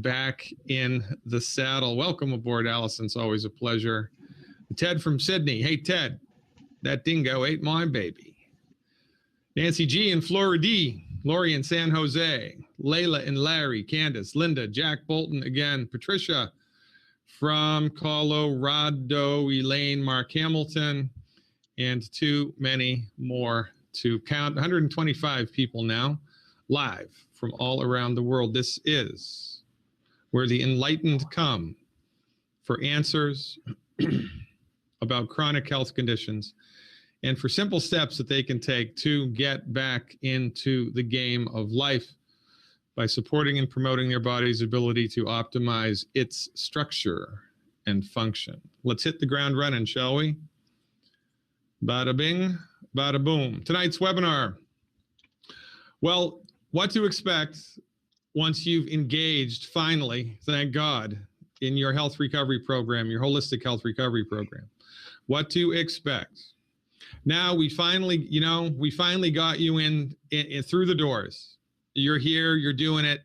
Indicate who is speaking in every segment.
Speaker 1: back in the saddle. Welcome aboard, Allison. It's always a pleasure. Ted from Sydney. Hey, Ted, that dingo ate my baby. Nancy G in Florida. Lori in San Jose. Layla and Larry. Candace, Linda, Jack Bolton again. Patricia from Colorado. Elaine, Mark Hamilton, and too many more to count. 125 people now live from all around the world. This is where the enlightened come for answers about chronic health conditions and for simple steps that they can take to get back into the game of life by supporting and promoting their body's ability to optimize its structure and function. Let's hit the ground running, shall we? Bada bing, bada boom. Tonight's webinar. Well, what to expect once you've engaged, finally, thank God, in your health recovery program, your holistic health recovery program. What to expect. Now we finally got you in through the doors. You're here, you're doing it.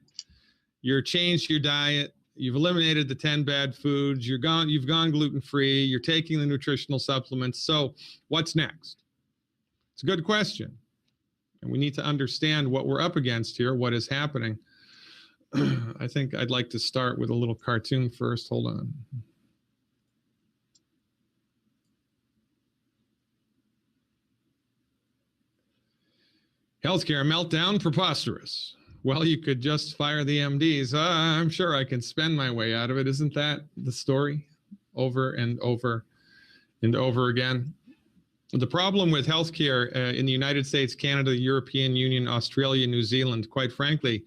Speaker 1: You're changed your diet. You've eliminated the 10 bad foods. You've gone gluten-free. You're taking the nutritional supplements. So what's next? It's a good question. And we need to understand what we're up against here, what is happening. I think I'd like to start with a little cartoon first. Hold on. Healthcare meltdown, preposterous. Well, you could just fire the MDs. I'm sure I can spend my way out of it. Isn't that the story over and over and over again? The problem with healthcare in the United States, Canada, the European Union, Australia, New Zealand, quite frankly,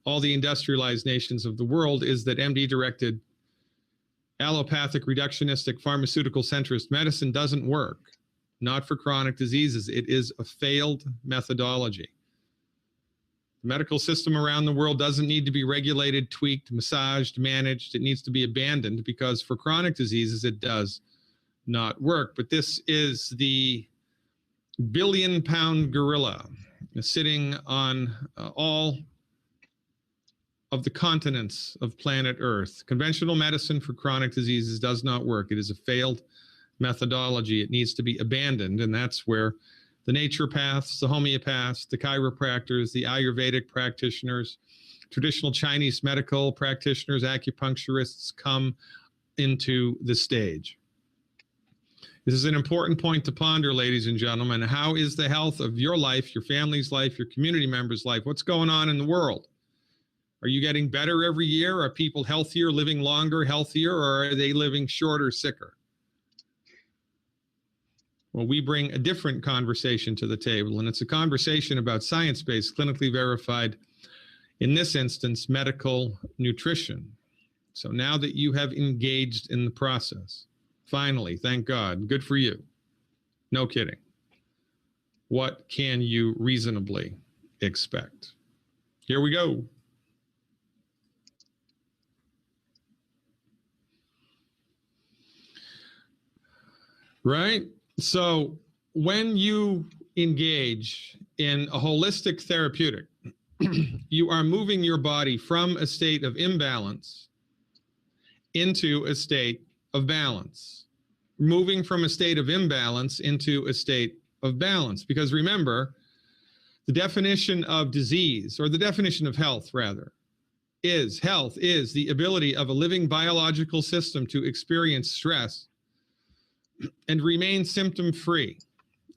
Speaker 1: all the industrialized nations of the world, is that MD-directed allopathic, reductionistic, pharmaceutical centrist medicine doesn't work. Not for chronic diseases. It is a failed methodology. The medical system around the world doesn't need to be regulated, tweaked, massaged, managed. It needs to be abandoned because for chronic diseases, it does not work. But this is the billion-pound gorilla sitting on all of the continents of planet Earth. Conventional medicine for chronic diseases does not work. It is a failed methodology. It needs to be abandoned, and that's where the naturopaths, the homeopaths, the chiropractors, the Ayurvedic practitioners, traditional Chinese medical practitioners, acupuncturists come into the stage. This is an important point to ponder, ladies and gentlemen. How is the health of your life, your family's life, your community members' life? What's going on in the world? Are you getting better every year? Are people healthier, living longer, healthier, or are they living shorter, sicker? Well, we bring a different conversation to the table, and it's a conversation about science-based, clinically verified, in this instance, medical nutrition. So now that you have engaged in the process, finally, thank God, good for you. No kidding. What can you reasonably expect? Here we go. Right? So when you engage in a holistic therapeutic, you are moving your body from a state of imbalance into a state of balance, moving from a state of imbalance into a state of balance. Because remember, the definition of disease, or the definition of health rather, is health is the ability of a living biological system to experience stress and remain symptom-free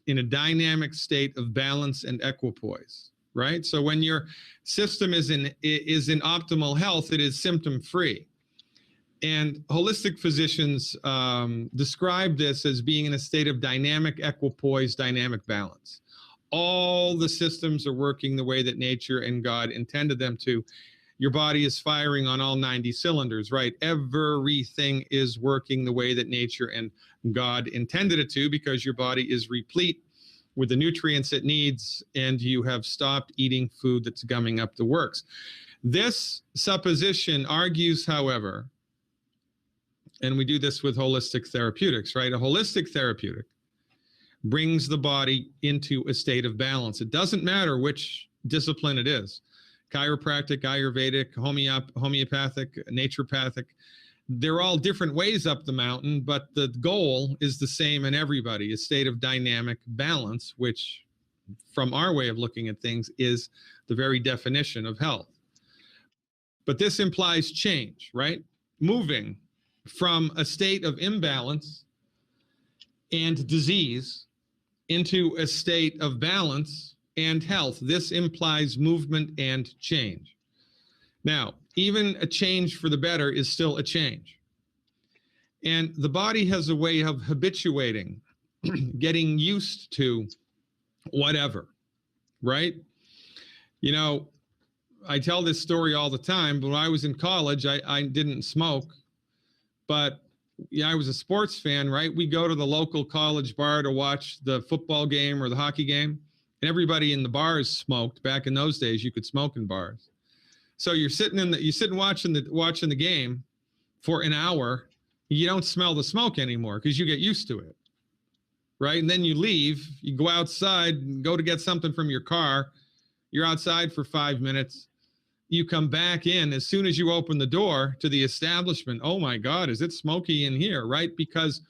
Speaker 1: in a dynamic state of balance and equipoise, right? So when your system is in optimal health, it is symptom-free. And holistic physicians describe this as being in a state of dynamic equipoise, dynamic balance. All the systems are working the way that nature and God intended them to. Your body is firing on all 90 cylinders, right? Everything is working the way that nature and God intended it to, because your body is replete with the nutrients it needs, and you have stopped eating food that's gumming up the works. This supposition argues, however, and we do this with holistic therapeutics, right? A holistic therapeutic brings the body into a state of balance. It doesn't matter which discipline it is. chiropractic, Ayurvedic, homeopathic, naturopathic. They're all different ways up the mountain, but the goal is the same in everybody, a state of dynamic balance, which from our way of looking at things is the very definition of health. But this implies change, right? Moving from a state of imbalance and disease into a state of balance and health. This implies movement and change. Now, even a change for the better is still a change. And the body has a way of habituating, getting used to whatever, right? You know, I tell this story all the time, but when I was in college, I didn't smoke, but yeah, I was a sports fan, right? We go to the local college bar to watch the football game or the hockey game, and everybody in the bars smoked. Back in those days, you could smoke in bars. So you're sitting watching the game for an hour. You don't smell the smoke anymore because you get used to it, right? And then you leave, you go outside, and go to get something from your car. You're outside for 5 minutes. You come back in as soon as you open the door to the establishment. Oh my God, is it smoky in here, right? Because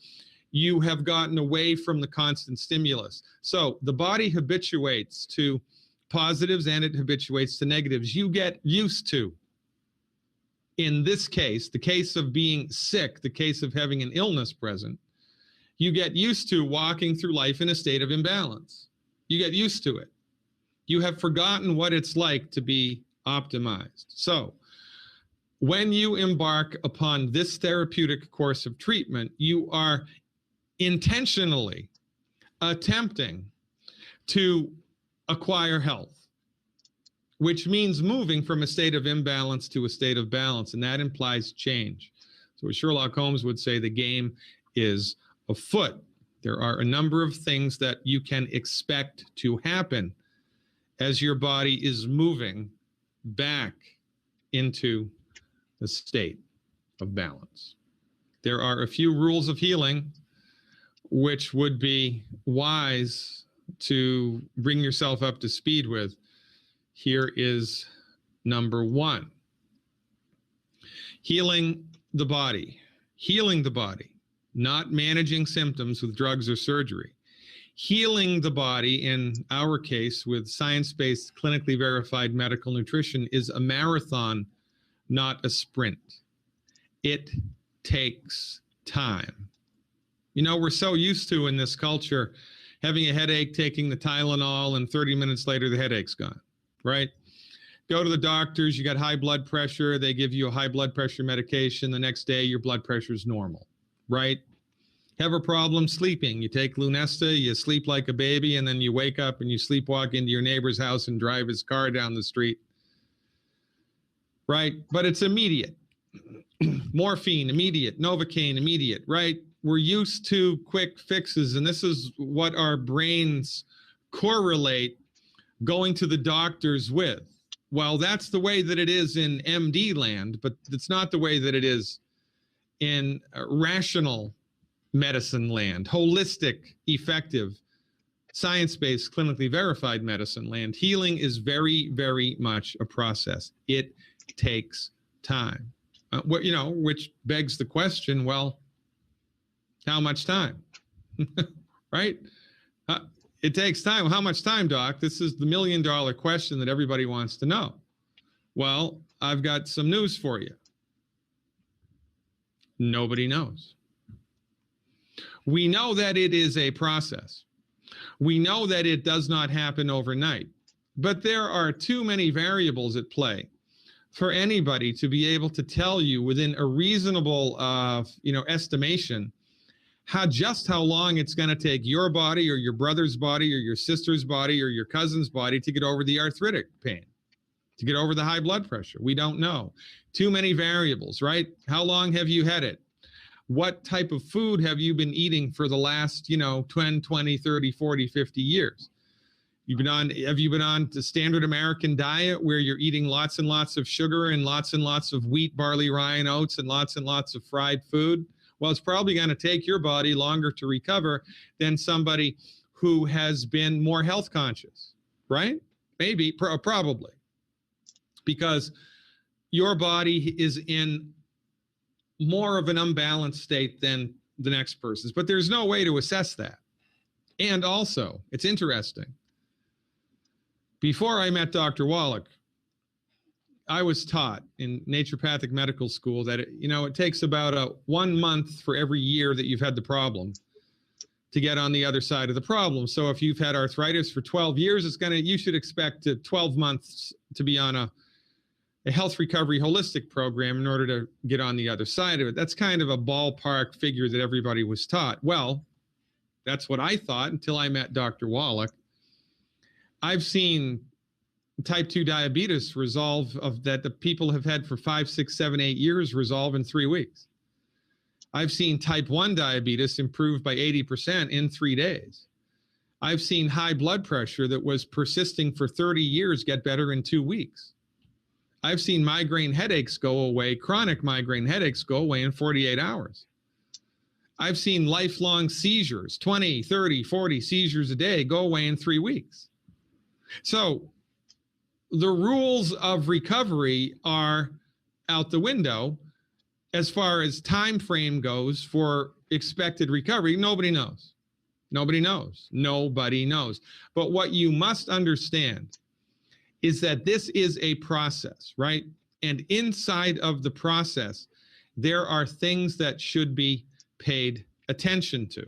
Speaker 1: you have gotten away from the constant stimulus. So the body habituates to positives and it habituates to negatives. You get used to, in this case, the case of being sick, the case of having an illness present, you get used to walking through life in a state of imbalance. You get used to it. You have forgotten what it's like to be optimized. So when you embark upon this therapeutic course of treatment, you are intentionally attempting to acquire health, which means moving from a state of imbalance to a state of balance, and that implies change. So as Sherlock Holmes would say, the game is afoot. There are a number of things that you can expect to happen as your body is moving back into the state of balance. There are a few rules of healing which would be wise to bring yourself up to speed with. Here is number one. Healing the body, not managing symptoms with drugs or surgery. Healing the body, in our case, with science-based, clinically verified medical nutrition, is a marathon, not a sprint. It takes time. You know, we're so used to, in this culture, having a headache, taking the Tylenol, and 30 minutes later, the headache's gone, right? Go to the doctors, you got high blood pressure, they give you a high blood pressure medication. The next day, your blood pressure is normal, right? Have a problem sleeping. You take Lunesta, you sleep like a baby, and then you wake up and you sleepwalk into your neighbor's house and drive his car down the street, right? But it's immediate. Morphine, immediate. Novocaine, immediate, right? We're used to quick fixes, and this is what our brains correlate going to the doctors with. Well, that's the way that it is in MD land, but it's not the way that it is in rational medicine land, holistic, effective, science-based, clinically verified medicine land. Healing is very, very much a process. It takes time. Which begs the question, well, how much time? Right? It takes time. How much time, Doc? This is the million-dollar question that everybody wants to know. Well, I've got some news for you. Nobody knows. We know that it is a process. We know that it does not happen overnight. But there are too many variables at play for anybody to be able to tell you within a reasonable estimation how long it's going to take your body or your brother's body or your sister's body or your cousin's body to get over the arthritic pain, to get over the high blood pressure. We don't know. Too many variables, right? How long have you had it? What type of food have you been eating for the last, 10, 20, 30, 40, 50 years? Have you been on the standard American diet where you're eating lots and lots of sugar and lots of wheat, barley, rye, and oats and lots of fried food? Well, it's probably going to take your body longer to recover than somebody who has been more health conscious, right? Maybe, probably. because your body is in more of an unbalanced state than the next person's, but there's no way to assess that. And also, it's interesting. Before I met Dr. Wallach, I was taught in naturopathic medical school that, it takes about 1 month for every year that you've had the problem to get on the other side of the problem. So if you've had arthritis for 12 years, you should expect 12 months to be on a health recovery holistic program in order to get on the other side of it. That's kind of a ballpark figure that everybody was taught. Well, that's what I thought until I met Dr. Wallach. I've seen type 2 diabetes that the people have had for 5, 6, 7, 8 years resolve in 3 weeks. I've seen type 1 diabetes improve by 80% in 3 days. I've seen high blood pressure that was persisting for 30 years get better in 2 weeks. I've seen migraine headaches go away, chronic migraine headaches go away in 48 hours. I've seen lifelong seizures, 20, 30, 40 seizures a day go away in 3 weeks. So the rules of recovery are out the window as far as time frame goes for expected recovery. Nobody knows. Nobody knows. Nobody knows. But what you must understand is that this is a process, right? And inside of the process, there are things that should be paid attention to.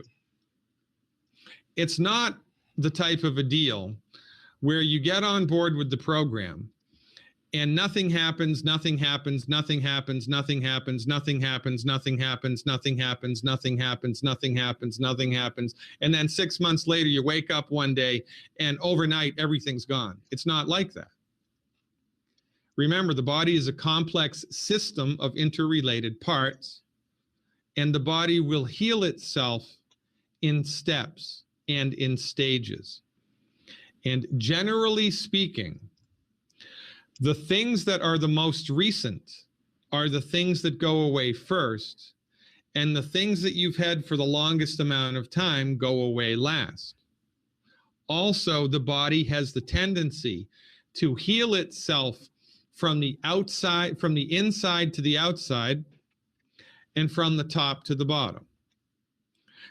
Speaker 1: It's not the type of a deal where you get on board with the program and nothing happens, nothing happens, nothing happens, nothing happens, nothing happens, nothing happens, nothing happens, nothing happens, nothing happens, nothing happens. And then 6 months later, you wake up one day and overnight everything's gone. It's not like that. Remember, the body is a complex system of interrelated parts, and the body will heal itself in steps and in stages. And generally speaking, the things that are the most recent are the things that go away first, and the things that you've had for the longest amount of time go away last. Also, the body has the tendency to heal itself from the outside, from the inside to the outside, and from the top to the bottom.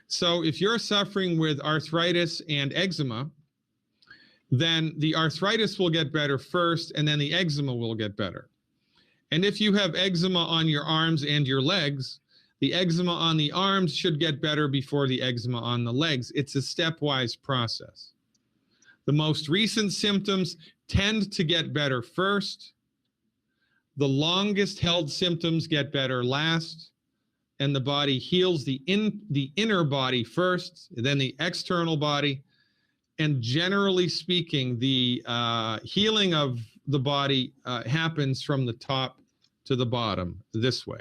Speaker 1: So if you're suffering with arthritis and eczema, then the arthritis will get better first, and then the eczema will get better. And if you have eczema on your arms and your legs, the eczema on the arms should get better before the eczema on the legs. It's a stepwise process. The most recent symptoms tend to get better first. The longest held symptoms get better last, and the body heals the inner body first, then the external body. And generally speaking, the healing of the body happens from the top to the bottom this way.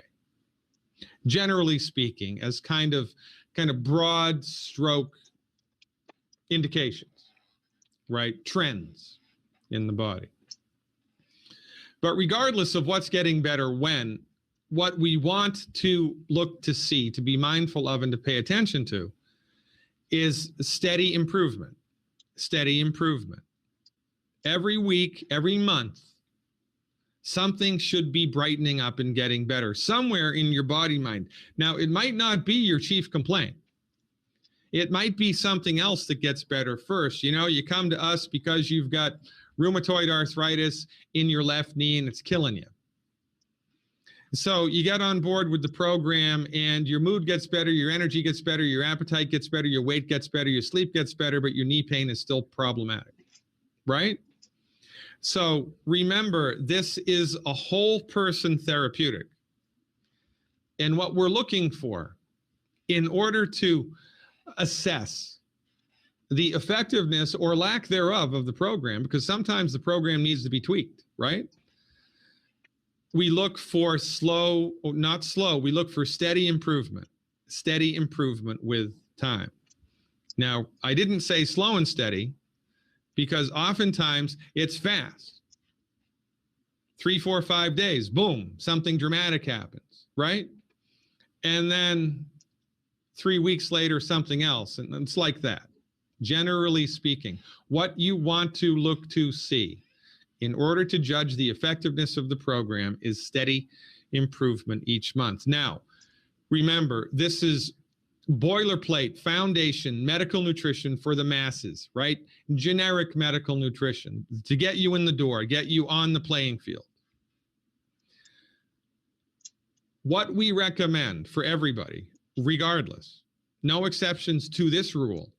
Speaker 1: Generally speaking, as kind of broad stroke indications, right? Trends in the body. But regardless of what's getting better when, what we want to look to see, to be mindful of and to pay attention to is steady improvement. Steady improvement. Every week, every month, something should be brightening up and getting better somewhere in your body mind. Now, it might not be your chief complaint. It might be something else that gets better first. You come to us because you've got rheumatoid arthritis in your left knee and it's killing you. So you get on board with the program and your mood gets better, your energy gets better, your appetite gets better, your weight gets better, your sleep gets better, but your knee pain is still problematic, right? So remember, this is a whole person therapeutic. And what we're looking for in order to assess the effectiveness or lack thereof of the program, because sometimes the program needs to be tweaked, right? We look for we look for steady improvement with time. Now, I didn't say slow and steady because oftentimes it's fast. 3, 4, 5 days, boom, something dramatic happens, right? And then 3 weeks later, something else. And it's like that. Generally speaking, what you want to look to see in order to judge the effectiveness of the program is steady improvement each month. Now, remember, this is boilerplate foundation medical nutrition for the masses, right? Generic medical nutrition to get you in the door, get you on the playing field. What we recommend for everybody, regardless, no exceptions to this rule,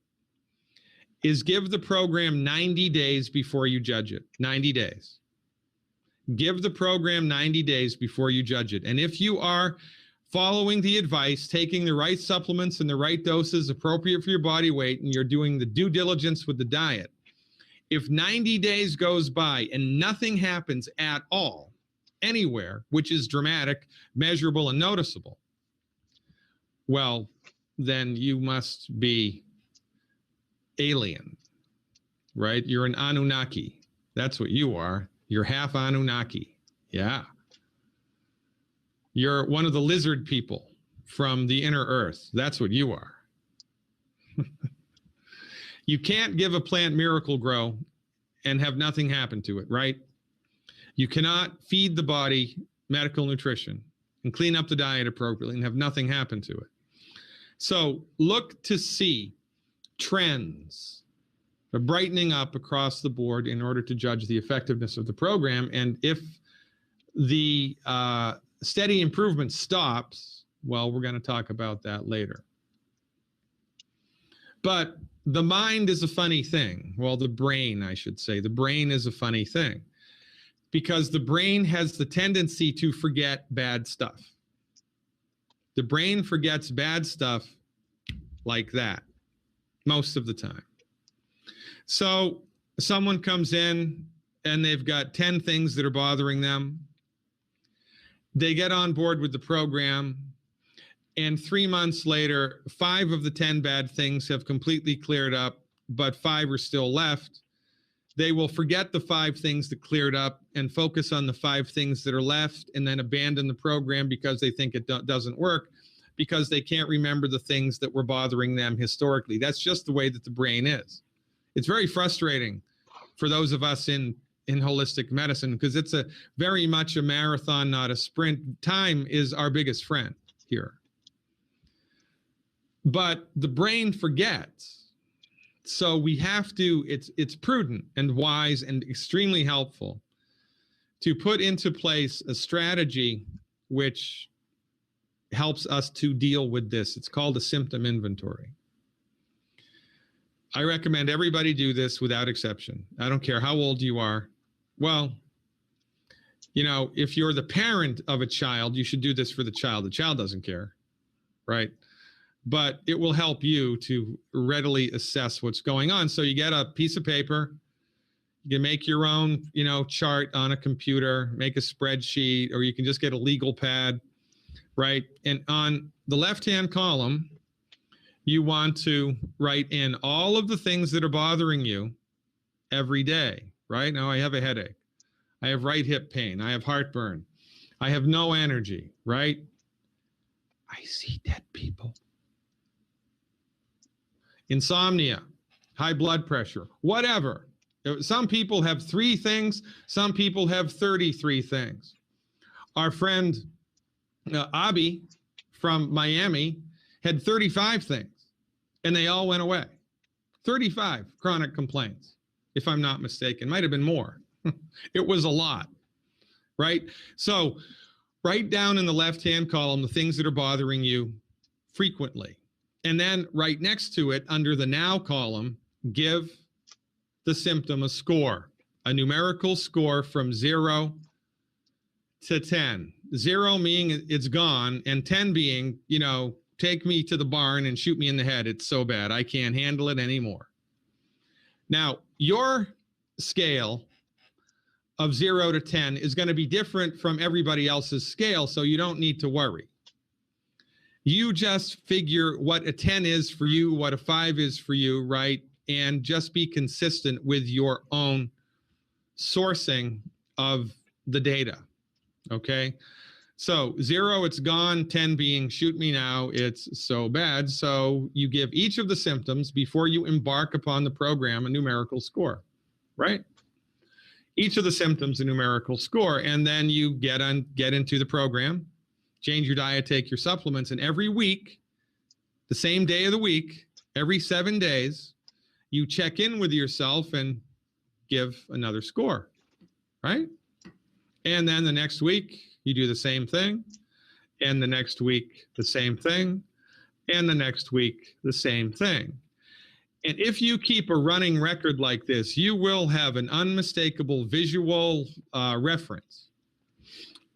Speaker 1: is give the program 90 days before you judge it. 90 days. Give the program 90 days before you judge it. And if you are following the advice, taking the right supplements and the right doses appropriate for your body weight, and you're doing the due diligence with the diet, if 90 days goes by and nothing happens at all, anywhere, which is dramatic, measurable, and noticeable, well, then you must be alien, right? You're an Anunnaki. That's what you are. You're half Anunnaki. Yeah. You're one of the lizard people from the inner earth. That's what you are. You can't give a plant miracle grow and have nothing happen to it, right? You cannot feed the body medical nutrition and clean up the diet appropriately and have nothing happen to it. So look to see trends of brightening up across the board in order to judge the effectiveness of the program. And if the steady improvement stops, well, we're going to talk about that later. But the mind is a funny thing. Well, the brain, I should say. The brain is a funny thing because the brain has the tendency to forget bad stuff. The brain forgets bad stuff like that most of the time. So someone comes in and they've got 10 things that are bothering them. They get on board with the program, and 3 months later, 5 of the 10 bad things have completely cleared up, but 5 are still left. They will forget the 5 things that cleared up and focus on the 5 things that are left, and then abandon the program because they think it doesn't work, because they can't remember the things that were bothering them historically. That's just the way that the brain is. It's very frustrating for those of us in holistic medicine because it's a very much a marathon, not a sprint. Time is our biggest friend here. But the brain forgets. So we have to, it's prudent and wise and extremely helpful to put into place a strategy which helps us to deal with this. It's called a symptom inventory. I recommend everybody do this without exception. I don't care how old you are. Well, you know, if you're the parent of a child, you should do this for the child. The child doesn't care, right? But it will help you to readily assess what's going on. So you get a piece of paper, you can make your own, you know, chart on a computer, make a spreadsheet, or you can just get a legal pad, right? And on the left-hand column, you want to write in all of the things that are bothering you every day, right? Now I have a headache. I have right hip pain. I have heartburn. I have no energy, right? I see dead people. Insomnia, high blood pressure, whatever. Some people have 3 things. Some people have 33 things. Our friend Abby from Miami had 35 things, and they all went away. 35 chronic complaints, if I'm not mistaken. Might have been more. It was a lot, right? So write down in the left-hand column the things that are bothering you frequently. And then right next to it, under the now column, give the symptom a score, a numerical score from 0 to 10. 0 meaning it's gone, and 10 being, you know, take me to the barn and shoot me in the head. It's so bad. I can't handle it anymore. Now, your scale of 0 to 10 is going to be different from everybody else's scale, so you don't need to worry. You just figure what a 10 is for you, what a 5 is for you, right? And just be consistent with your own sourcing of the data, okay? So 0, it's gone. 10 being shoot me now, it's so bad. So you give each of the symptoms before you embark upon the program a numerical score, right? each of the symptoms a numerical score, and then you get into the program, change your diet, take your supplements, and every week, the same day of the week, every 7 days, you check in with yourself and give another score, right? And then the next week, you do the same thing, and the next week, the same thing, and the next week, the same thing. And if you keep a running record like this, you will have an unmistakable visual reference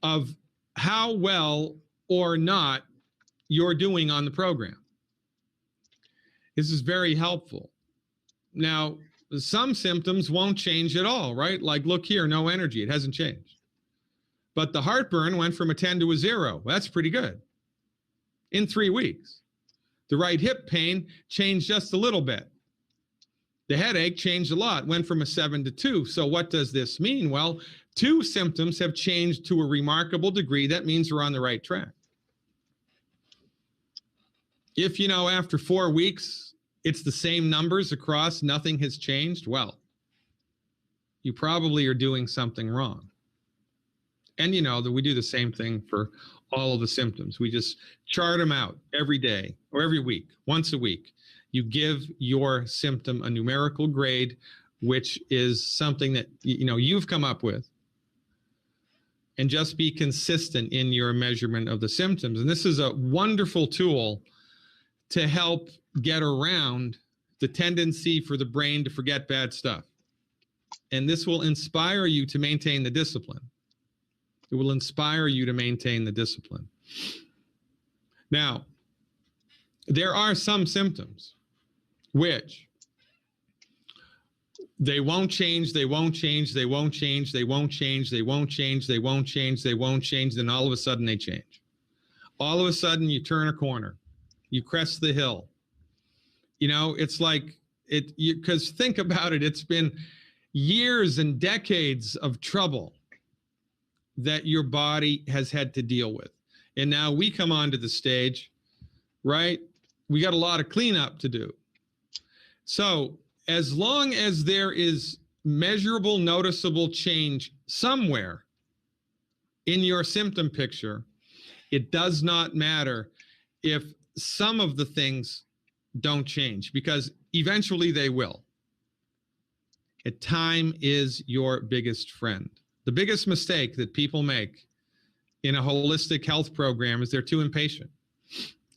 Speaker 1: of how well or not you're doing on the program. This is very helpful. Now, some symptoms won't change at all, right? Like, look here, no energy. It hasn't changed. But the heartburn went from a 10 to a 0. That's pretty good in 3 weeks. The right hip pain changed just a little bit. The headache changed a lot, went from a 7 to 2. So what does this mean? Well, 2 symptoms have changed to a remarkable degree. That means we're on the right track. If, after 4 weeks, it's the same numbers across, nothing has changed, well, you probably are doing something wrong. And that we do the same thing for all of the symptoms. We just chart them out every day or every week, once a week. You give your symptom a numerical grade, which is something that you've come up with, and just be consistent in your measurement of the symptoms. And this is a wonderful tool to help get around the tendency for the brain to forget bad stuff. And this will inspire you to maintain the discipline. It will inspire you to maintain the discipline. Now, there are some symptoms which they won't change, they won't change, they won't change, they won't change, they won't change, they won't change, they won't change, then all of a sudden they change. All of a sudden you turn a corner, you crest the hill. It's like because think about it, it's been years and decades of trouble that your body has had to deal with. And now we come onto the stage, right? We got a lot of cleanup to do. So as long as there is measurable, noticeable change somewhere in your symptom picture, it does not matter if some of the things don't change, because eventually they will. Time is your biggest friend. The biggest mistake that people make in a holistic health program is they're too impatient.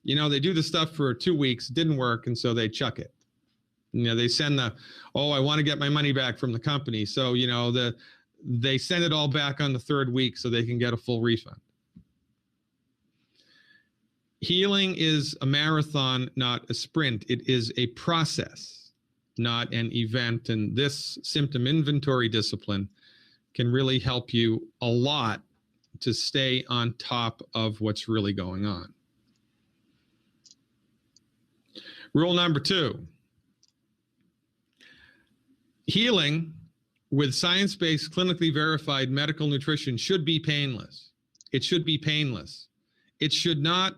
Speaker 1: They do the stuff for 2 weeks, didn't work, and so they chuck it. They send I want to get my money back from the company. So, they send it all back on the 3rd week so they can get a full refund. Healing is a marathon, not a sprint. It is a process, not an event. And this symptom inventory discipline can really help you a lot to stay on top of what's really going on. Rule number 2. Healing with science-based, clinically verified medical nutrition should be painless. It should be painless. It should not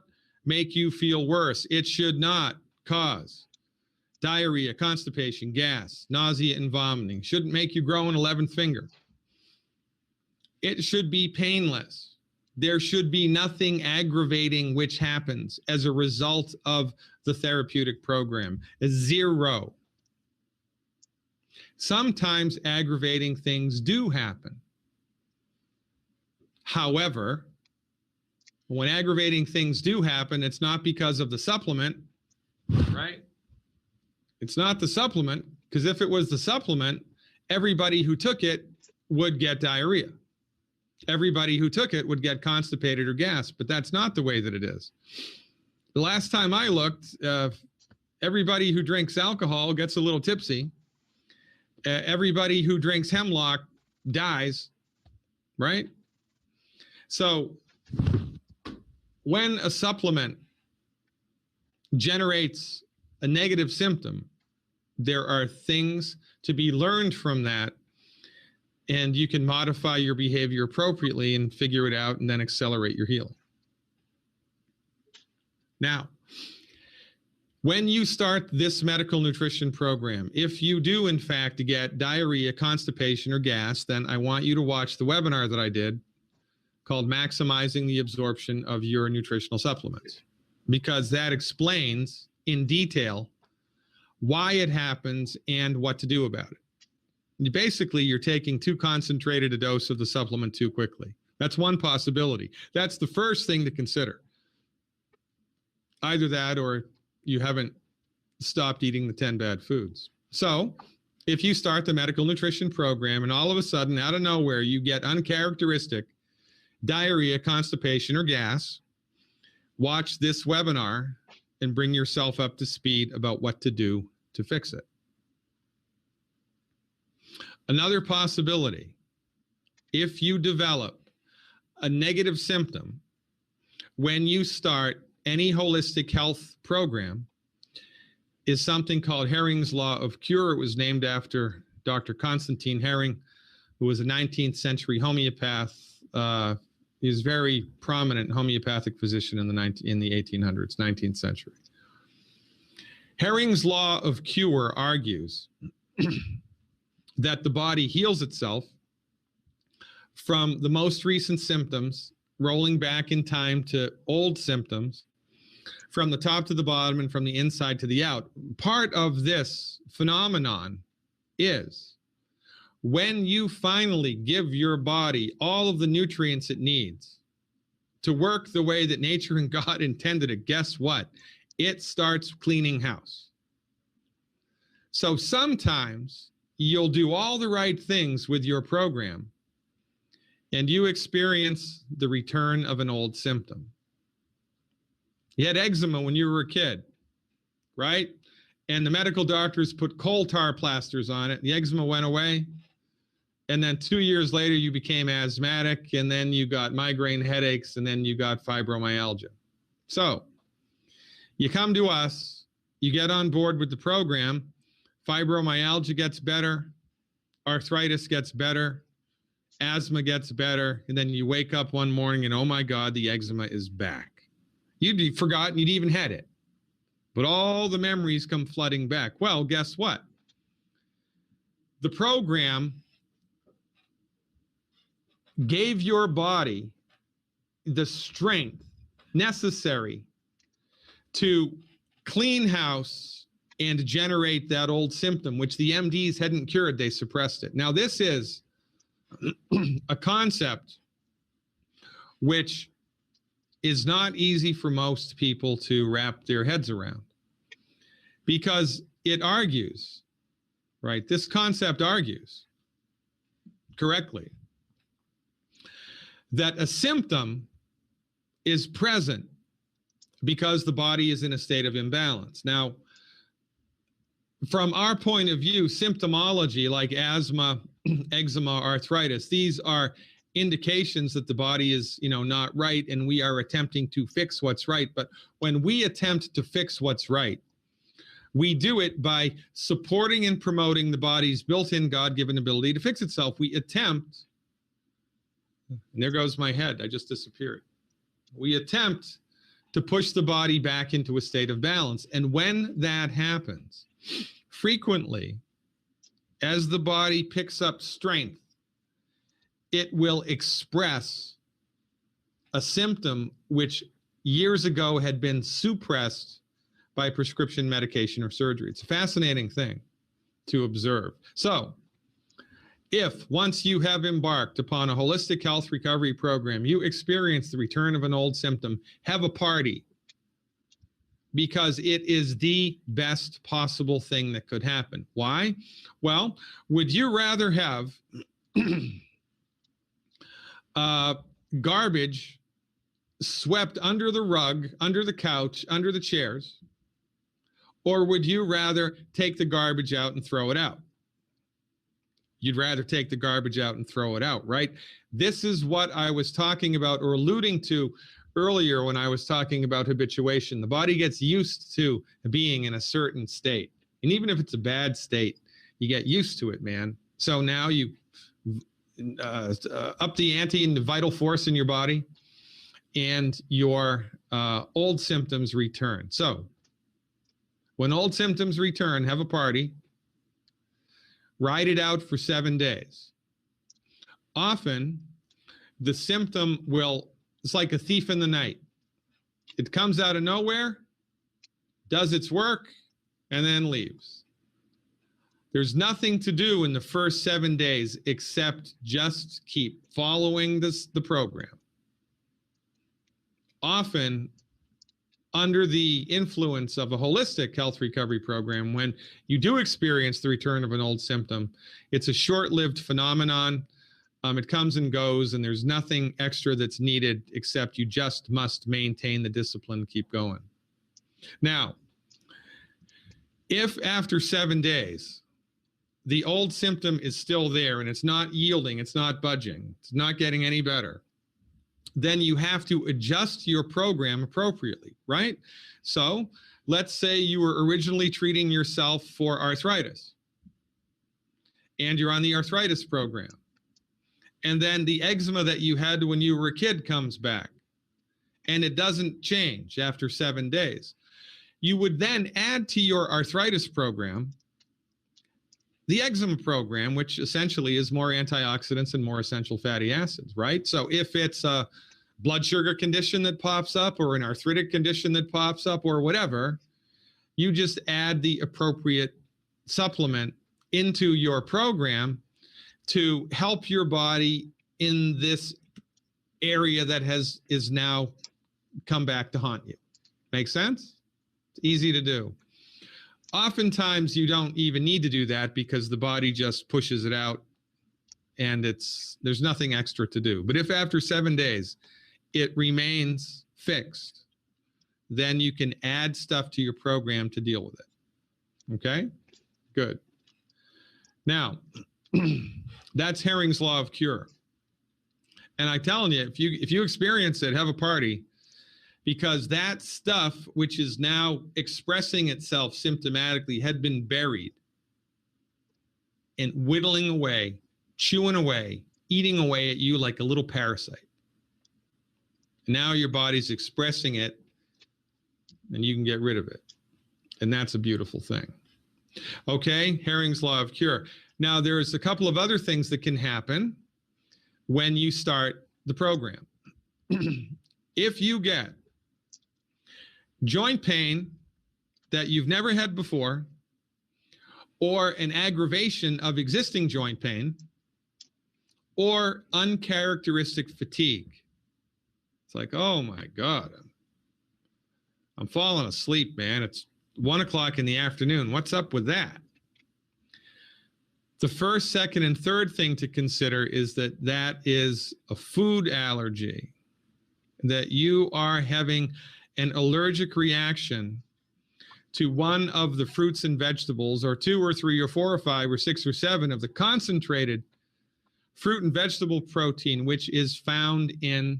Speaker 1: make you feel worse. It should not cause diarrhea, constipation, gas, nausea, and vomiting. Shouldn't make you grow an 11th finger. It should be painless. There should be nothing aggravating which happens as a result of the therapeutic program. 0. Sometimes aggravating things do happen. However, when aggravating things do happen, it's not because of the supplement, right? It's not the supplement, because if it was the supplement, everybody who took it would get diarrhea. Everybody who took it would get constipated or gas, but that's not the way that it is. The last time I looked, everybody who drinks alcohol gets a little tipsy. Everybody who drinks hemlock dies, right? So when a supplement generates a negative symptom, there are things to be learned from that, and you can modify your behavior appropriately and figure it out and then accelerate your healing. Now, When you start this medical nutrition program, if you do in fact get diarrhea, constipation, or gas, then I want you to watch the webinar that I did called Maximizing the Absorption of Your Nutritional Supplements, because that explains in detail why it happens and what to do about it. Basically, you're taking too concentrated a dose of the supplement too quickly. That's one possibility. That's the first thing to consider. Either that or you haven't stopped eating the 10 bad foods. So if you start the medical nutrition program and all of a sudden, out of nowhere, you get uncharacteristic diarrhea, constipation, or gas, watch this webinar and bring yourself up to speed about what to do to fix it. Another possibility, if you develop a negative symptom when you start any holistic health program, is something called Hering's Law of Cure. It was named after Dr. Constantine Hering, who was a 19th century homeopath. He was a very prominent homeopathic physician in the 1800s, 19th century. Hering's Law of Cure argues that the body heals itself from the most recent symptoms, rolling back in time to old symptoms, from the top to the bottom and from the inside to the out. Part of this phenomenon is when you finally give your body all of the nutrients it needs to work the way that nature and God intended it, guess what? It starts cleaning house. So sometimes you'll do all the right things with your program and you experience the return of an old symptom. You had eczema when you were a kid, right? And the medical doctors put coal tar plasters on it. The eczema went away. And then 2 years later, you became asthmatic, and then you got migraine headaches, and then you got fibromyalgia. So you come to us, you get on board with the program, fibromyalgia gets better, arthritis gets better, asthma gets better, and then you wake up one morning and, oh my God, the eczema is back. You'd forgotten you'd even had it. But all the memories come flooding back. Well, guess what? The program gave your body the strength necessary to clean house and generate that old symptom, which the MDs hadn't cured. They suppressed it. Now, this is a concept which is not easy for most people to wrap their heads around, because it argues, right? This concept argues correctly that a symptom is present because the body is in a state of imbalance. Now, from our point of view, symptomology like asthma, eczema, arthritis, these are indications that the body is, not right, and we are attempting to fix what's right. But when we attempt to fix what's right, we do it by supporting and promoting the body's built-in God-given ability to fix itself. We attempt, and there goes my head, I just disappeared. We attempt to push the body back into a state of balance. And when that happens, frequently, as the body picks up strength, it will express a symptom which years ago had been suppressed by prescription medication or surgery. It's a fascinating thing to observe. So if once you have embarked upon a holistic health recovery program, you experience the return of an old symptom, have a party, because it is the best possible thing that could happen. Why? Well, would you rather have garbage swept under the rug, under the couch, under the chairs, or would you rather take the garbage out and throw it out? You'd rather take the garbage out and throw it out, right? This is what I was talking about or alluding to earlier when I was talking about habituation. The body gets used to being in a certain state. And even if it's a bad state, you get used to it, man. So now you up the ante in the vital force in your body, and your old symptoms return. So When old symptoms return, have a party, ride it out for 7 days. Often, the symptom it's like a thief in the night. It comes out of nowhere, does its work, and then leaves. There's nothing to do in the first 7 days except just keep following the program. Often, under the influence of a holistic health recovery program, when you do experience the return of an old symptom, it's a short-lived phenomenon. It comes and goes, and there's nothing extra that's needed except you just must maintain the discipline, keep going. Now, if after 7 days, the old symptom is still there and it's not yielding, it's not budging, it's not getting any better, then you have to adjust your program appropriately, right? So let's say you were originally treating yourself for arthritis and you're on the arthritis program. And then the eczema that you had when you were a kid comes back and it doesn't change after 7 days. You would then add to your arthritis program the eczema program, which essentially is more antioxidants and more essential fatty acids, right? So if it's a blood sugar condition that pops up or an arthritic condition that pops up or whatever, you just add the appropriate supplement into your program to help your body in this area that is now come back to haunt you. Make sense? It's easy to do. Oftentimes you don't even need to do that because the body just pushes it out and there's nothing extra to do. But if after 7 days it remains fixed, then you can add stuff to your program to deal with it. Okay? Good. Now, that's Herring's Law of Cure. And I'm telling you, if you experience it, have a party, because that stuff which is now expressing itself symptomatically had been buried and whittling away, chewing away, eating away at you like a little parasite. Now your body's expressing it and you can get rid of it. And that's a beautiful thing. Okay, Herring's Law of Cure. Now, there's a couple of other things that can happen when you start the program. If you get joint pain that you've never had before, or an aggravation of existing joint pain, or uncharacteristic fatigue, it's like, oh my God, I'm falling asleep, man. It's 1 o'clock in the afternoon. What's up with that? The first, second, and third thing to consider is that is a food allergy, that you are having an allergic reaction to one of the fruits and vegetables, or 2 or 3 or 4 or 5 or 6 or 7 of the concentrated fruit and vegetable protein, which is found in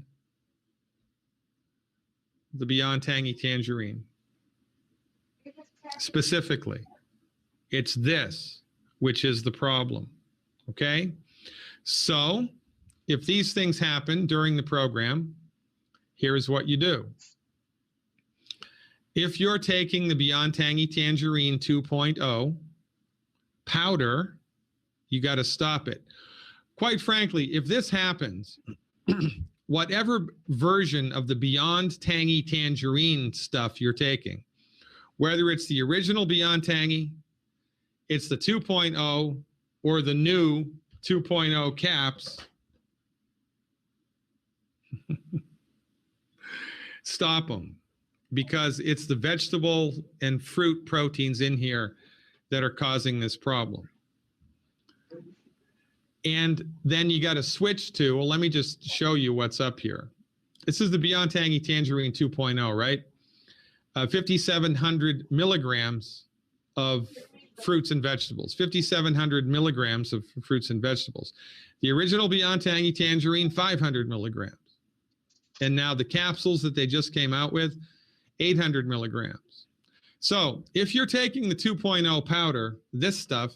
Speaker 1: the Beyond Tangy Tangerine. Specifically, it's this which is the problem. Okay? So, if these things happen during the program, here's what you do. If you're taking the Beyond Tangy Tangerine 2.0 powder, you got to stop it. Quite frankly, if this happens, whatever version of the Beyond Tangy Tangerine stuff you're taking, whether it's the original Beyond Tangy, it's the 2.0, or the new 2.0 caps, stop them, because it's the vegetable and fruit proteins in here that are causing this problem. And then you got to switch to, well, let me just show you what's up here. This is the Beyond Tangy Tangerine 2.0, right? 5,700 milligrams of fruits and vegetables, 5,700 milligrams of fruits and vegetables. The original Beyond Tangy Tangerine, 500 milligrams. And now the capsules that they just came out with, 800 milligrams. So if you're taking the 2.0 powder, this stuff,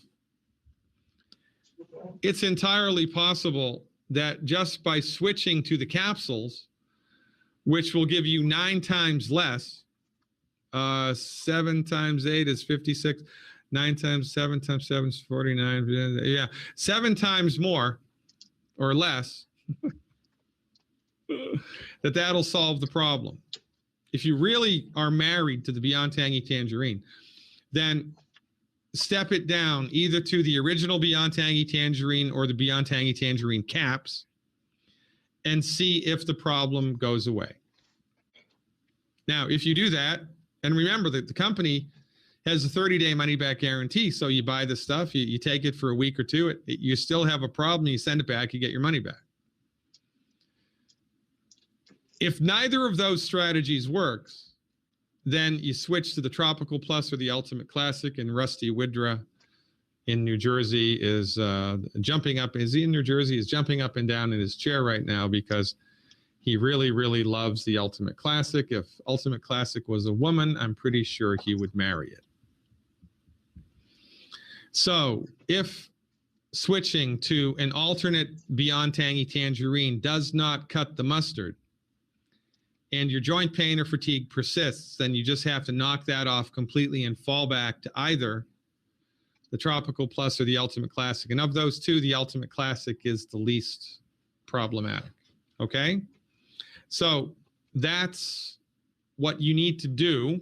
Speaker 1: it's entirely possible that just by switching to the capsules, which will give you 9 times less, 7 times 8 is 56. 9 times 7 times 7 is 49. Yeah, 7 times more or less that'll solve the problem. If you really are married to the Beyond Tangy Tangerine, then step it down either to the original Beyond Tangy Tangerine or the Beyond Tangy Tangerine caps and see if the problem goes away. Now, if you do that, and remember that the company has a 30-day money-back guarantee, so you buy the stuff, you take it for a week or two, you still have a problem, you send it back, you get your money back. If neither of those strategies works, then you switch to the Tropical Plus or the Ultimate Classic, and Rusty Widra in New Jersey is jumping up. Is he in New Jersey? He's jumping up and down in his chair right now because he really, really loves the Ultimate Classic. If Ultimate Classic was a woman, I'm pretty sure he would marry it. So if switching to an alternate Beyond Tangy Tangerine does not cut the mustard, and your joint pain or fatigue persists, then you just have to knock that off completely and fall back to either the Tropical Plus or the Ultimate Classic. And of those two, the Ultimate Classic is the least problematic. Okay? So that's what you need to do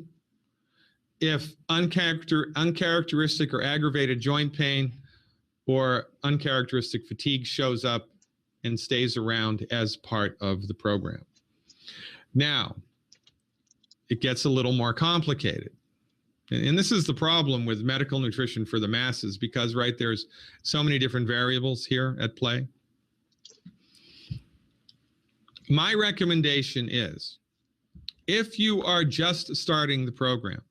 Speaker 1: if uncharacteristic or aggravated joint pain or uncharacteristic fatigue shows up and stays around as part of the program. Now, it gets a little more complicated. And this is the problem with medical nutrition for the masses because, right, there's so many different variables here at play. My recommendation is, if you are just starting the program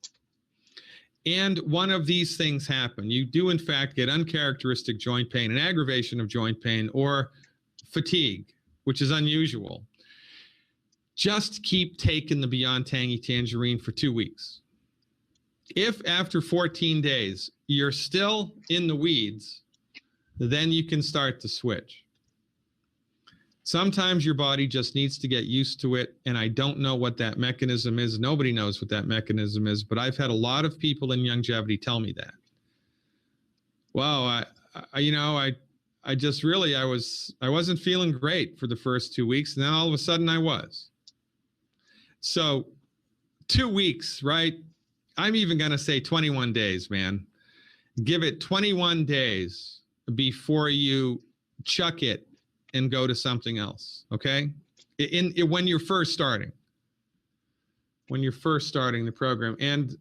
Speaker 1: and one of these things happen, you do in fact get uncharacteristic joint pain, an aggravation of joint pain, or fatigue, which is unusual, just keep taking the Beyond Tangy Tangerine for 2 weeks. If after 14 days you're still in the weeds, then you can start to switch. Sometimes your body just needs to get used to it, and I don't know what that mechanism is. Nobody knows what that mechanism is, but I've had a lot of people in longevity tell me that. Wow, I just really, I wasn't feeling great for the first 2 weeks, and then all of a sudden I was. So 2 weeks, right? I'm even going to say 21 days, man. Give it 21 days before you chuck it and go to something else, okay? When you're first starting. When you're first starting the program. And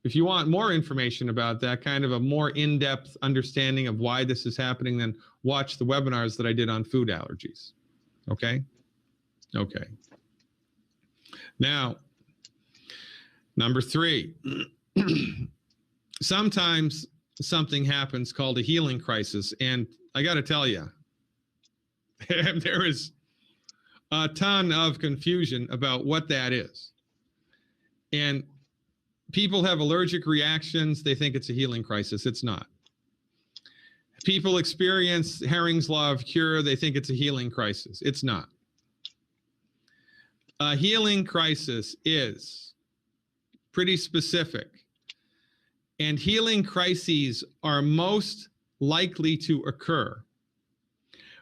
Speaker 1: if you want more information about that, kind of a more in-depth understanding of why this is happening, then watch the webinars that I did on food allergies, okay? Okay. Now, number 3, sometimes something happens called a healing crisis. And I got to tell you, there is a ton of confusion about what that is. And people have allergic reactions. They think it's a healing crisis. It's not. People experience Herring's Law of Cure. They think it's a healing crisis. It's not. A healing crisis is pretty specific, and healing crises are most likely to occur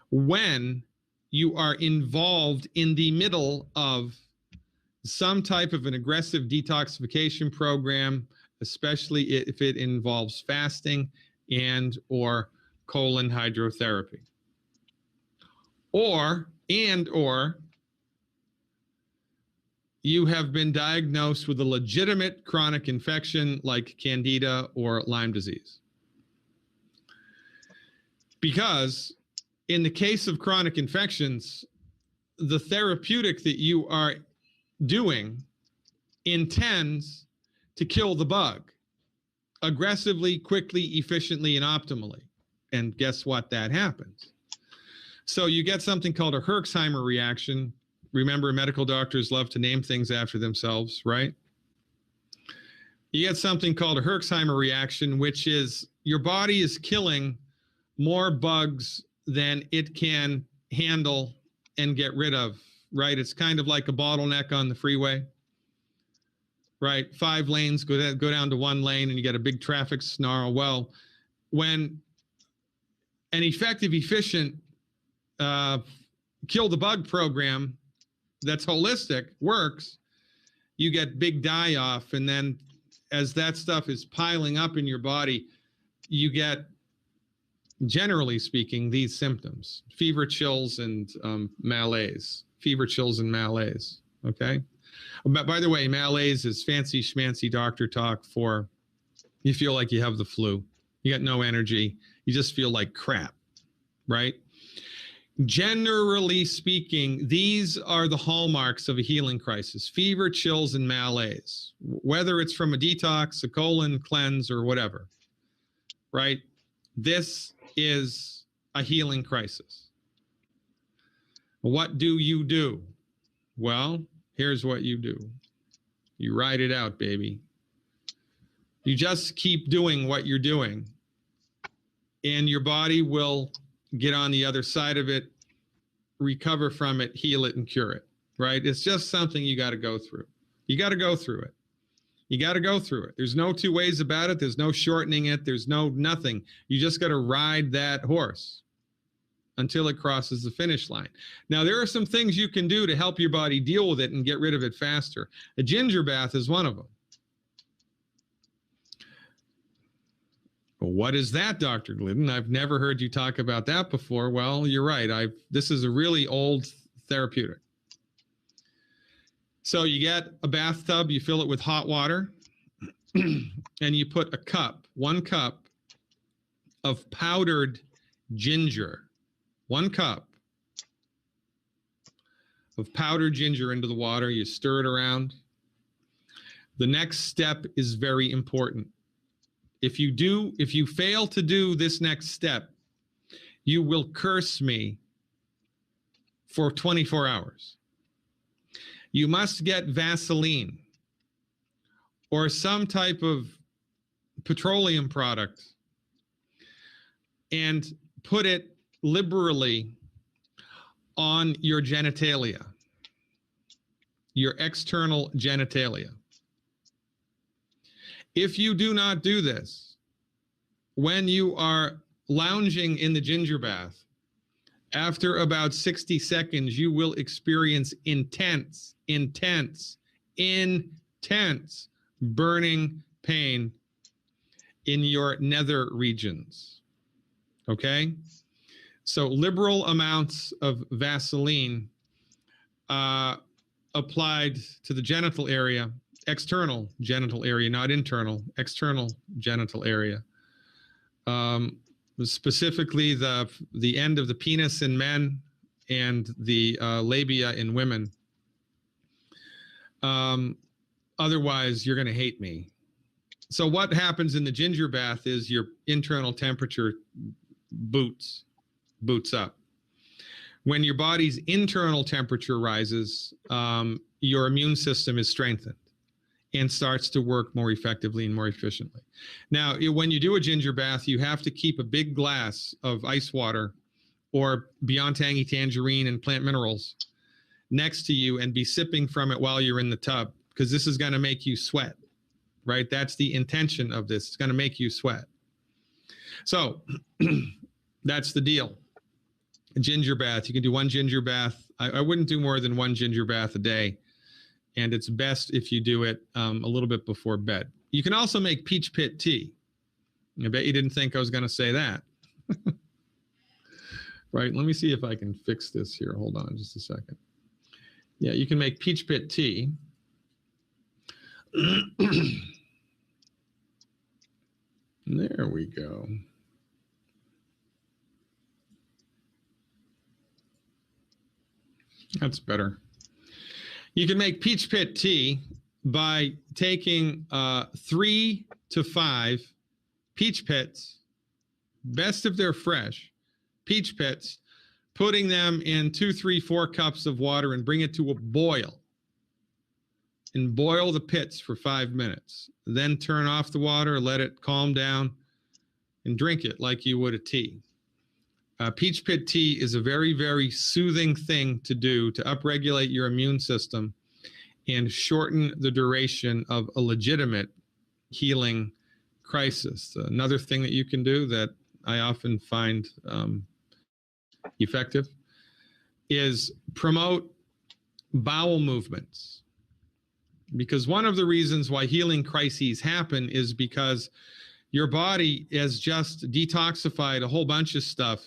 Speaker 1: when you are involved in the middle of some type of an aggressive detoxification program, especially if it involves fasting and or colon hydrotherapy, or you have been diagnosed with a legitimate chronic infection like Candida or Lyme disease. Because in the case of chronic infections, the therapeutic that you are doing intends to kill the bug aggressively, quickly, efficiently, and optimally. And guess what? That happens. So you get something called a Herxheimer reaction. Remember, medical doctors love to name things after themselves, right? You get something called a Herxheimer reaction, which is your body is killing more bugs than it can handle and get rid of, right? It's kind of like a bottleneck on the freeway. right? 5 lanes go down to 1 lane, and you get a big traffic snarl. Well, when an effective, efficient kill the bug program that's holistic works, you get big die off, and then as that stuff is piling up in your body, you get, generally speaking, these symptoms: fever, chills, and malaise. Fever, chills, and malaise. Okay. By the way, malaise is fancy schmancy doctor talk for you feel like you have the flu. You got no energy. You just feel like crap, right? Generally speaking, these are the hallmarks of a healing crisis: fever, chills, and malaise, whether it's from a detox, a colon cleanse, or whatever, right? This is a healing crisis. What do you do? Well, here's what you do. You ride it out, baby. You just keep doing what you're doing, and your body will get on the other side of it, recover from it, heal it, and cure it, right? It's just something you got to go through. You got to go through it. You got to go through it. There's no two ways about it. There's no shortening it. There's no nothing. You just got to ride that horse until it crosses the finish line. Now, there are some things you can do to help your body deal with it and get rid of it faster. A ginger bath is one of them. Well, what is that, Dr. Glidden? I've never heard you talk about that before. Well, you're right. This is a really old therapeutic. So you get a bathtub, you fill it with hot water, and you put 1 cup of powdered ginger, 1 cup of powdered ginger into the water. You stir it around. The next step is very important. If you fail to do this next step, you will curse me for 24 hours. You must get Vaseline or some type of petroleum product and put it liberally on your genitalia, your external genitalia. If you do not do this, when you are lounging in the ginger bath, after about 60 seconds, you will experience intense burning pain in your nether regions. Okay? So liberal amounts of Vaseline applied to the genital area, external genital area, not internal, external genital area. Specifically the end of the penis in men and the labia in women. Otherwise, you're going to hate me. So what happens in the ginger bath is your internal temperature boots up. When your body's internal temperature rises, your immune system is strengthened and starts to work more effectively and more efficiently. Now, when you do a ginger bath, you have to keep a big glass of ice water or Beyond Tangy Tangerine and plant minerals next to you and be sipping from it while you're in the tub, because this is going to make you sweat, right? That's the intention of this. It's going to make you sweat. So that's the deal. A ginger bath. You can do 1 ginger bath. I wouldn't do more than 1 ginger bath a day. And it's best if you do it a little bit before bed. You can also make peach pit tea. I bet you didn't think I was going to say that. Right, let me see if I can fix this here. Hold on just a second. Yeah, you can make peach pit tea. There we go. That's better. You can make peach pit tea by taking 3 to 5 peach pits, best if they're fresh, peach pits, putting them in 2, 3, 4 cups of water and bring it to a boil. And boil the pits for 5 minutes. Then turn off the water, let it calm down, and drink it like you would a tea. Peach pit tea is a very, very soothing thing to do to upregulate your immune system and shorten the duration of a legitimate healing crisis. Another thing that you can do that I often find effective is promote bowel movements. Because one of the reasons why healing crises happen is because your body has just detoxified a whole bunch of stuff,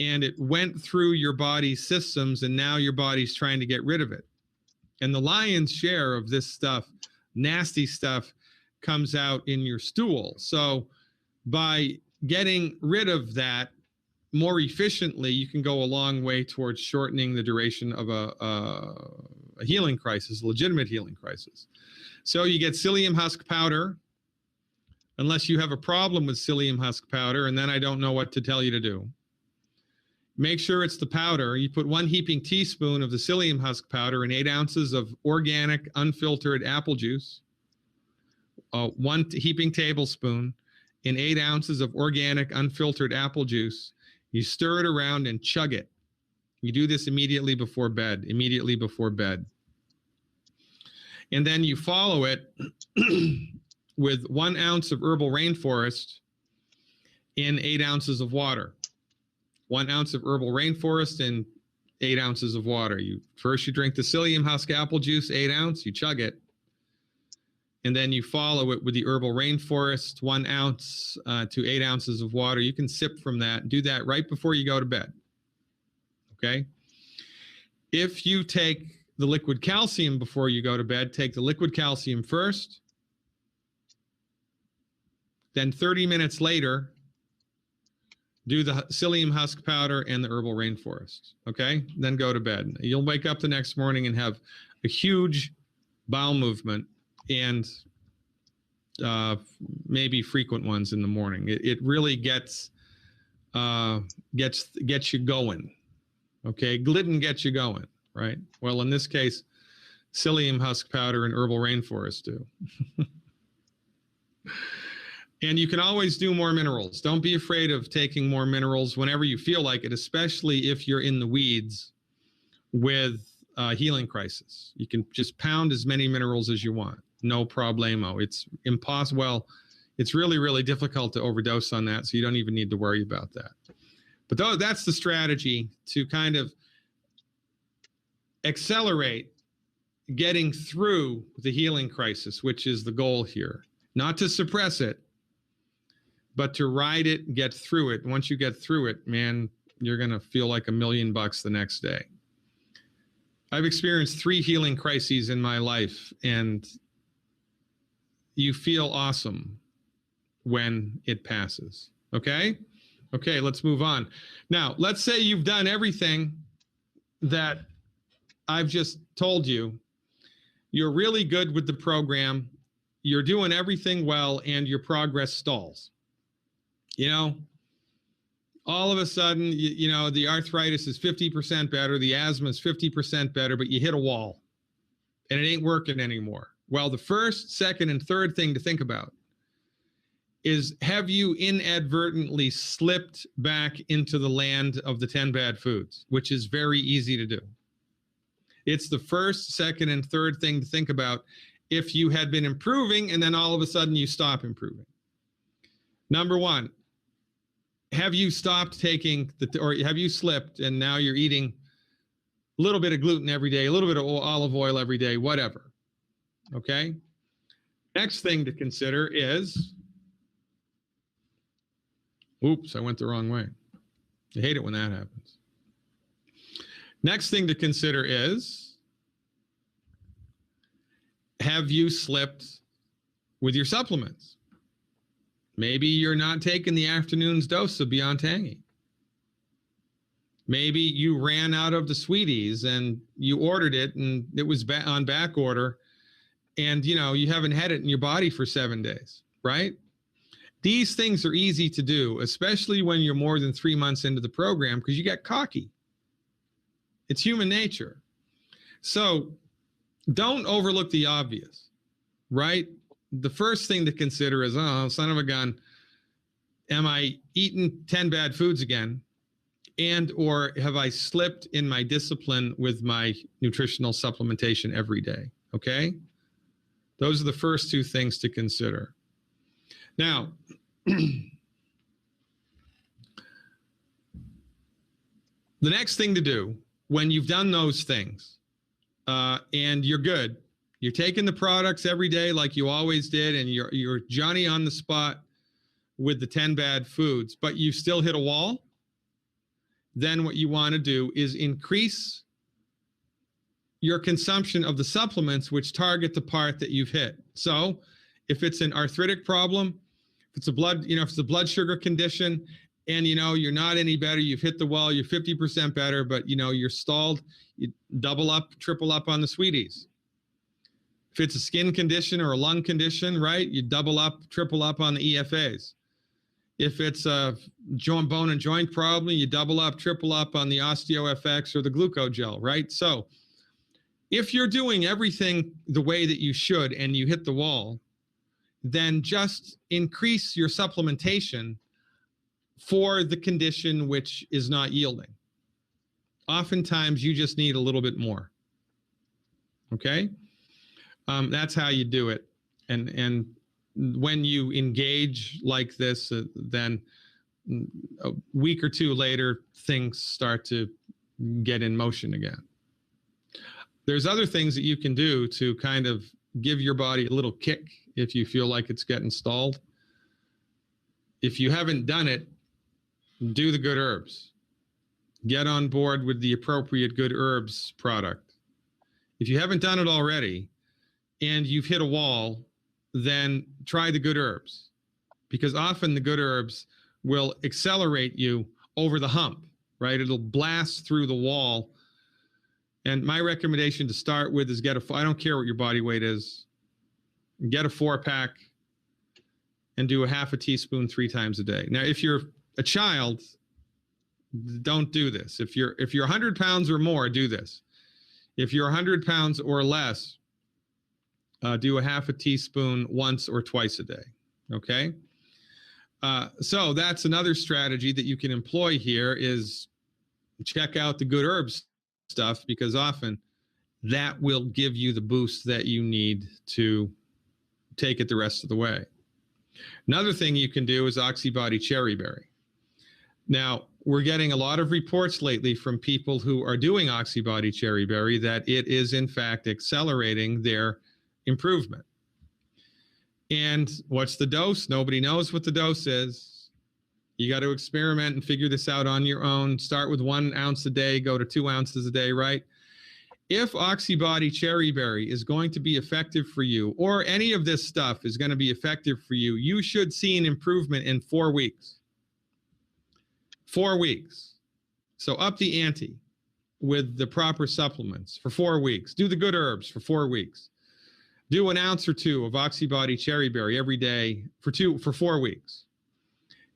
Speaker 1: and it went through your body's systems, and now your body's trying to get rid of it. And the lion's share of this stuff, nasty stuff, comes out in your stool. So by getting rid of that more efficiently, you can go a long way towards shortening the duration of a healing crisis, a legitimate healing crisis. So you get psyllium husk powder, unless you have a problem with psyllium husk powder, and then I don't know what to tell you to do. Make sure it's the powder. You put 1 heaping teaspoon of the psyllium husk powder in 8 ounces of organic, unfiltered apple juice, 1 heaping tablespoon in 8 ounces of organic, unfiltered apple juice. You stir it around and chug it. You do this immediately before bed, And then you follow it with 1 ounce of herbal rainforest in 8 ounces of water. 1 ounce of herbal rainforest in 8 ounces of water. First you drink the psyllium husk apple juice, 8 ounce, you chug it. And then you follow it with the herbal rainforest, 1 ounce to 8 ounces of water. You can sip from that. Do that right before you go to bed. Okay? If you take the liquid calcium before you go to bed, take the liquid calcium first. Then 30 minutes later, do the psyllium husk powder and the herbal rainforest. Okay? Then go to bed. You'll wake up the next morning and have a huge bowel movement, and maybe frequent ones in the morning. It really gets you going. Okay, gluten gets you going, right? Well, in this case, psyllium husk powder and herbal rainforest do. And you can always do more minerals. Don't be afraid of taking more minerals whenever you feel like it, especially if you're in the weeds with healing crisis. You can just pound as many minerals as you want. No problemo. It's impossible. Well, it's really, really difficult to overdose on that, so you don't even need to worry about that. But that's the strategy to kind of accelerate getting through the healing crisis, which is the goal here. Not to suppress it, but to ride it, get through it. Once you get through it, man, you're going to feel like $1 million the next day. I've experienced 3 healing crises in my life, and you feel awesome when it passes. Okay? Okay, let's move on. Now, let's say you've done everything that I've just told you. You're really good with the program. You're doing everything well, and your progress stalls. You know, all of a sudden, you know, the arthritis is 50% better, the asthma is 50% better, but you hit a wall, and it ain't working anymore. Well, the first, second, and third thing to think about is, have you inadvertently slipped back into the land of the 10 bad foods, which is very easy to do. It's the first, second, and third thing to think about if you had been improving and then all of a sudden you stop improving. Number 1, have you stopped taking, or have you slipped and now you're eating a little bit of gluten every day, a little bit of olive oil every day, whatever. Okay. Next thing to consider is, oops, I went the wrong way. I hate it when that happens. Next thing to consider is, have you slipped with your supplements? Maybe you're not taking the afternoon's dose of Beyond Tangy. Maybe you ran out of the sweeties and you ordered it and it was on back order, and you know, you haven't had it in your body for 7 days, right? These things are easy to do, especially when you're more than 3 months into the program, because you get cocky. It's human nature. So don't overlook the obvious, right? The first thing to consider is, oh, son of a gun, am I eating 10 bad foods again? And or have I slipped in my discipline with my nutritional supplementation every day? Okay. Those are the first two things to consider. Now, the next thing to do when you've done those things and you're good, you're taking the products every day like you always did, and you're Johnny on the spot with the 10 bad foods, but you still hit a wall, then what you want to do is increase your consumption of the supplements which target the part that you've hit. So if it's an arthritic problem, if it's a blood, if it's a blood sugar condition, and you're not any better, you've hit the wall, you're 50% better, but you're stalled, you double up, triple up on the sweeties. If it's a skin condition or a lung condition, right, you double up, triple up on the EFAs. If it's a bone and joint problem, you double up, triple up on the OsteoFX or the Glucogel, right? So if you're doing everything the way that you should and you hit the wall, then just increase your supplementation for the condition which is not yielding. Oftentimes, you just need a little bit more. Okay? That's how you do it. And when you engage like this, then a week or two later, things start to get in motion again. There's other things that you can do to kind of give your body a little kick if you feel like it's getting stalled. If you haven't done it, do the Good Herbs. Get on board with the appropriate Good Herbs product. If you haven't done it already and you've hit a wall, then try the Good Herbs, because often the Good Herbs will accelerate you over the hump, right? It'll blast through the wall. And my recommendation to start with is I don't care what your body weight is, get a 4-pack and do a half a teaspoon 3 times a day. Now, if you're a child, don't do this. If you're 100 pounds or more, do this. If you're 100 pounds or less, do a half a teaspoon once or twice a day. Okay. So that's another strategy that you can employ here, is check out the Good Herbs stuff, because often that will give you the boost that you need to take it the rest of the way. Another thing you can do is Oxybody Cherry Berry. Now, we're getting a lot of reports lately from people who are doing Oxybody Cherry Berry that it is in fact accelerating their improvement. And what's the dose? Nobody knows what the dose is. You got to experiment and figure this out on your own. Start with 1 ounce a day, go to 2 ounces a day, right? If Oxybody Cherry Berry is going to be effective for you, or any of this stuff is going to be effective for you, you should see an improvement in 4 weeks. 4 weeks. So up the ante with the proper supplements for 4 weeks. Do the Good Herbs for 4 weeks. Do an ounce or 2 of Oxybody Cherry Berry every day for 4 weeks.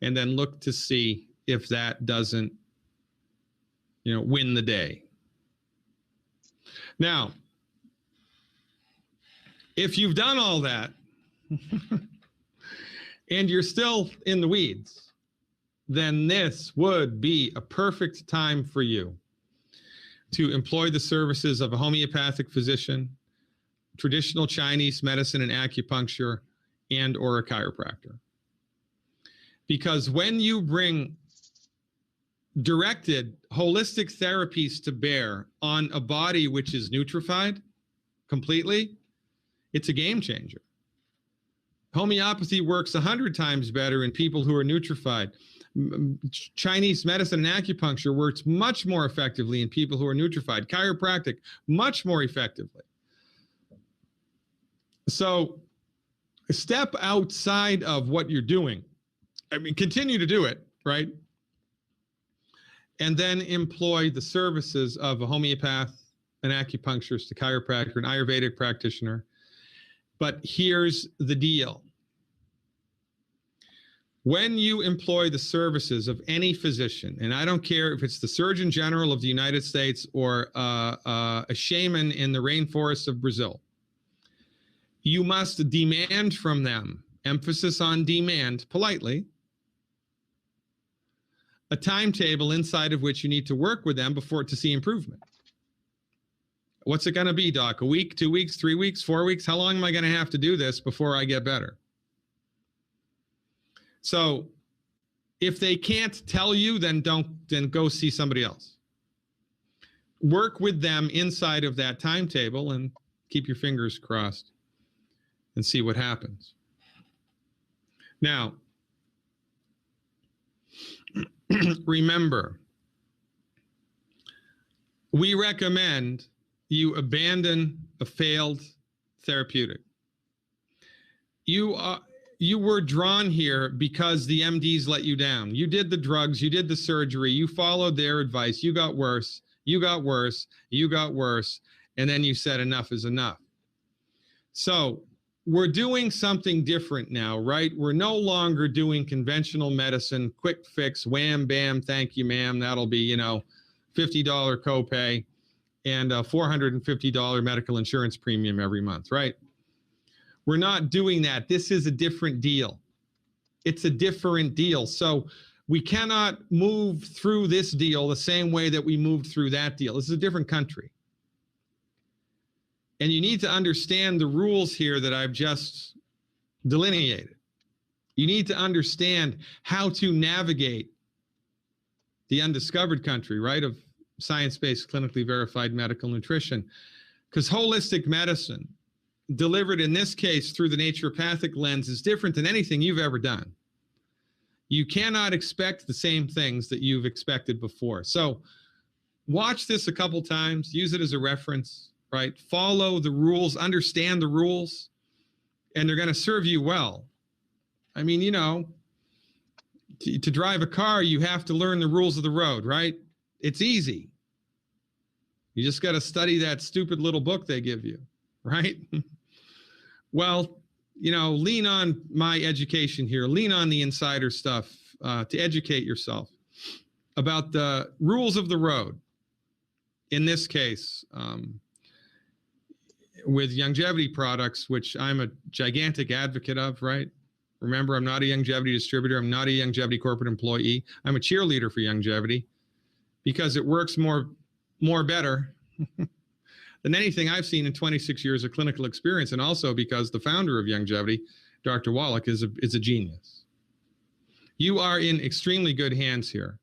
Speaker 1: And then look to see if that doesn't, win the day. Now, if you've done all that and you're still in the weeds, then this would be a perfect time for you to employ the services of a homeopathic physician, traditional Chinese medicine and acupuncture, and or a chiropractor. Because when you bring directed holistic therapies to bear on a body which is nutrified completely, it's a game changer. Homeopathy works 100 times better in people who are nutrified. Chinese medicine and acupuncture works much more effectively in people who are nutrified. Chiropractic, much more effectively. So step outside of what you're doing. Continue to do it, right? And then employ the services of a homeopath, an acupuncturist, a chiropractor, an Ayurvedic practitioner. But here's the deal. When you employ the services of any physician, and I don't care if it's the Surgeon General of the United States or a shaman in the rainforests of Brazil, you must demand from them, emphasis on demand, politely, a timetable inside of which you need to work with them before to see improvement. What's it going to be, Doc? A week, 2 weeks, 3 weeks, 4 weeks? How long am I going to have to do this before I get better? So if they can't tell you, then go see somebody else. Work with them inside of that timetable and keep your fingers crossed and see what happens. Now, remember, we recommend you abandon a failed therapeutic. You were drawn here because the MDs let you down. You did the drugs, you did the surgery, you followed their advice, you got worse, you got worse, you got worse, and then you said enough is enough. So we're doing something different now, right? We're no longer doing conventional medicine, quick fix, wham, bam, thank you, ma'am. That'll be, $50 copay and a $450 medical insurance premium every month, right? We're not doing that. This is a different deal. It's a different deal. So we cannot move through this deal the same way that we moved through that deal. This is a different country. And you need to understand the rules here that I've just delineated. You need to understand how to navigate the undiscovered country, right, of science-based, clinically verified medical nutrition. Because holistic medicine, delivered in this case through the naturopathic lens, is different than anything you've ever done. You cannot expect the same things that you've expected before. So watch this a couple times, use it as a reference, right? Follow the rules, understand the rules, and they're going to serve you well. I mean, to drive a car, you have to learn the rules of the road, right? It's easy. You just got to study that stupid little book they give you, right? Well, lean on my education here, lean on the insider stuff to educate yourself about the rules of the road. In this case, with longevity products, which I'm a gigantic advocate of, right? Remember, I'm not a longevity distributor. I'm not a longevity corporate employee. I'm a cheerleader for longevity because it works more better than anything I've seen in 26 years of clinical experience, and also because the founder of longevity, Dr. Wallach, is a genius. You are in extremely good hands here.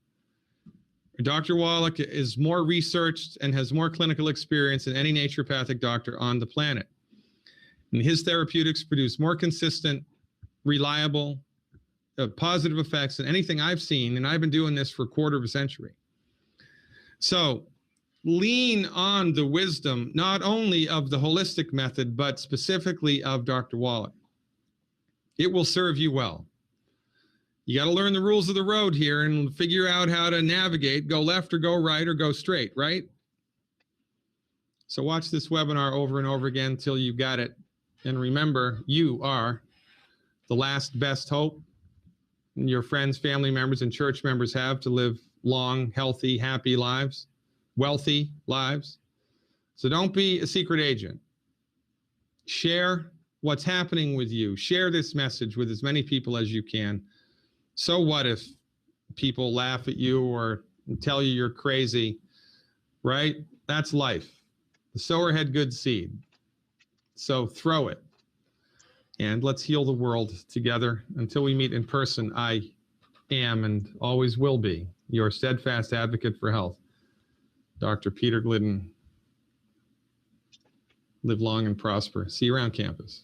Speaker 1: Dr. Wallach is more researched and has more clinical experience than any naturopathic doctor on the planet. And his therapeutics produce more consistent, reliable, positive effects than anything I've seen, and I've been doing this for a quarter of a century. So lean on the wisdom, not only of the holistic method, but specifically of Dr. Wallach. It will serve you well. You got to learn the rules of the road here and figure out how to navigate, go left or go right or go straight, right? So watch this webinar over and over again until you got it. And remember, you are the last best hope your friends, family members, and church members have to live long, healthy, happy lives, wealthy lives. So don't be a secret agent. Share what's happening with you. Share this message with as many people as you can. So what if people laugh at you or tell you you're crazy, right? That's life. The sower had good seed. So throw it. And let's heal the world together. Until we meet in person, I am and always will be your steadfast advocate for health, Dr. Peter Glidden. Live long and prosper. See you around campus.